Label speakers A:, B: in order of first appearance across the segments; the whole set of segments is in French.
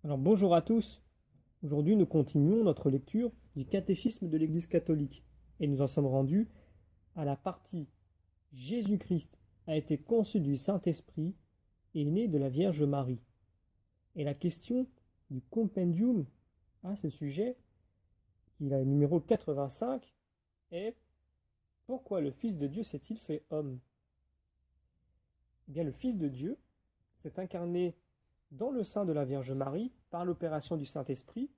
A: Alors bonjour à tous. Aujourd'hui nous continuons notre lecture du catéchisme de l'Église catholique et nous en sommes rendus à la partie Jésus-Christ a été conçu du Saint-Esprit et est né de la Vierge Marie. Et la question du compendium à ce sujet, qui a le numéro 85, est pourquoi le Fils de Dieu s'est-il fait homme? Eh bien le Fils de Dieu s'est incarné dans le sein de la Vierge Marie par l'opération du Saint-Esprit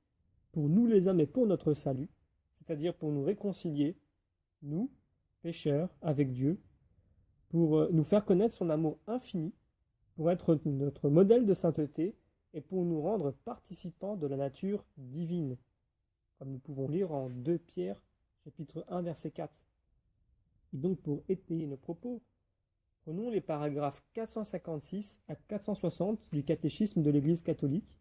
A: pour nous les hommes et pour notre salut, c'est-à-dire pour nous réconcilier, nous, pécheurs, avec Dieu, pour nous faire connaître son amour infini, pour être notre modèle de sainteté et pour nous rendre participants de la nature divine, comme nous pouvons lire en 2 Pierre, chapitre 1, verset 4. Et donc pour étayer nos propos, prenons les paragraphes 456 à 460 du catéchisme de l'Église catholique,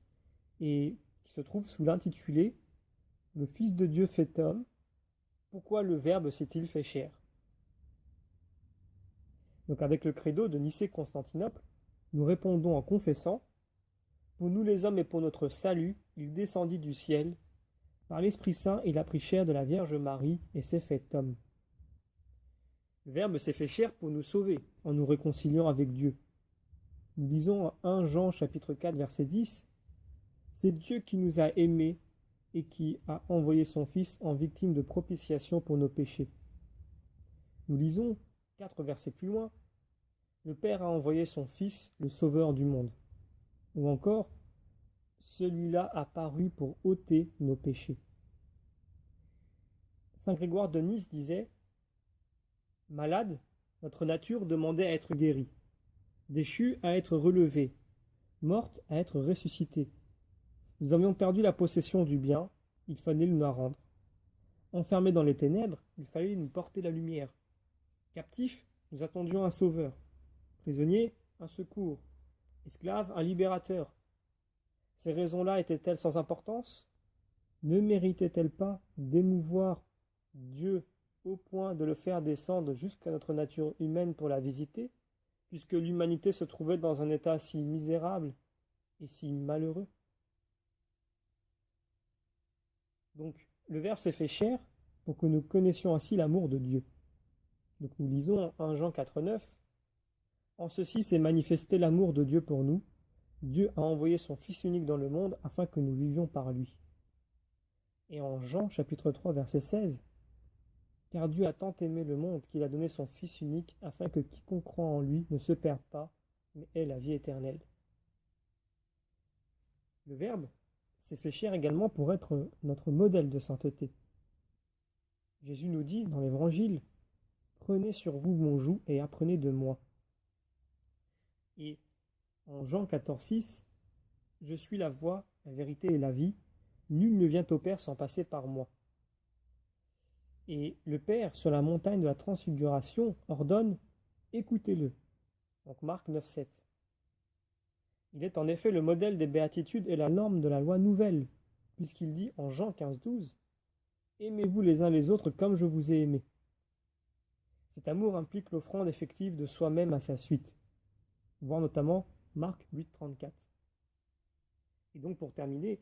A: et qui se trouve sous l'intitulé « Le Fils de Dieu fait homme, pourquoi le Verbe s'est-il fait chair ?» Donc avec le credo de Nicée-Constantinople, nous répondons en confessant « Pour nous les hommes et pour notre salut, il descendit du ciel. Par l'Esprit Saint, il a pris chair de la Vierge Marie et s'est fait homme. » Le Verbe s'est fait chair pour nous sauver, en nous réconciliant avec Dieu. Nous lisons en 1 Jean chapitre 4 verset 10 « C'est Dieu qui nous a aimés et qui a envoyé son Fils en victime de propitiation pour nos péchés. » Nous lisons 4 versets plus loin « Le Père a envoyé son Fils, le Sauveur du monde. » Ou encore « Celui-là a paru pour ôter nos péchés. » Saint Grégoire de Nice disait « Malade, notre nature demandait à être guérie, déchue à être relevée, morte à être ressuscitée. Nous avions perdu la possession du bien, il fallait nous la rendre. Enfermés dans les ténèbres, il fallait nous porter la lumière. Captifs, nous attendions un sauveur. Prisonniers, un secours. Esclaves, un libérateur. Ces raisons-là étaient-elles sans importance? Ne méritaient-elles pas d'émouvoir Dieu au point de le faire descendre jusqu'à notre nature humaine pour la visiter, puisque l'humanité se trouvait dans un état si misérable et si malheureux? Donc, le Verbe s'est fait chair pour que nous connaissions ainsi l'amour de Dieu. Donc nous lisons en 1 Jean 4,9 « En ceci s'est manifesté l'amour de Dieu pour nous. Dieu a envoyé son Fils unique dans le monde afin que nous vivions par lui. » Et en Jean chapitre 3 verset 16 « Car Dieu a tant aimé le monde qu'il a donné son Fils unique afin que quiconque croit en lui ne se perde pas, mais ait la vie éternelle. » Le Verbe s'est fait chair également pour être notre modèle de sainteté. Jésus nous dit dans l'Évangile « Prenez sur vous mon joug et apprenez de moi. » Et en Jean 14,6 « Je suis la voie, la vérité et la vie. Nul ne vient au Père sans passer par moi. » Et le Père, sur la montagne de la transfiguration, ordonne « Écoutez-le. » Donc Marc 9,7. Il est en effet le modèle des béatitudes et la norme de la loi nouvelle, puisqu'il dit en Jean 15,12 « Aimez-vous les uns les autres comme je vous ai aimé. » Cet amour implique l'offrande effective de soi-même à sa suite. Voir notamment Marc 8,34. Et donc pour terminer,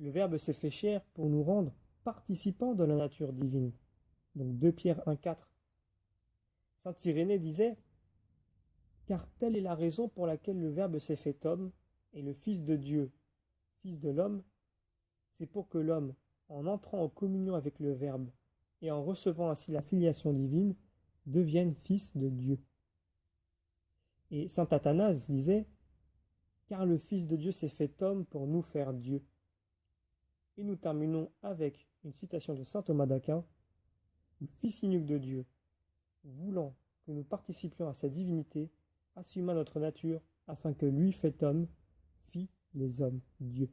A: le Verbe s'est fait chair pour nous rendre participants de la nature divine. Donc 2 Pierre 1,4. Saint Irénée disait « Car telle est la raison pour laquelle le Verbe s'est fait homme, et le Fils de Dieu, Fils de l'homme, c'est pour que l'homme, en entrant en communion avec le Verbe, et en recevant ainsi la filiation divine, devienne fils de Dieu. » Et saint Athanase disait « Car le Fils de Dieu s'est fait homme pour nous faire Dieu. » Et nous terminons avec une citation de saint Thomas d'Aquin « Le Fils unique de Dieu, voulant que nous participions à sa divinité, assuma notre nature afin que lui fait homme, fit les hommes Dieu. »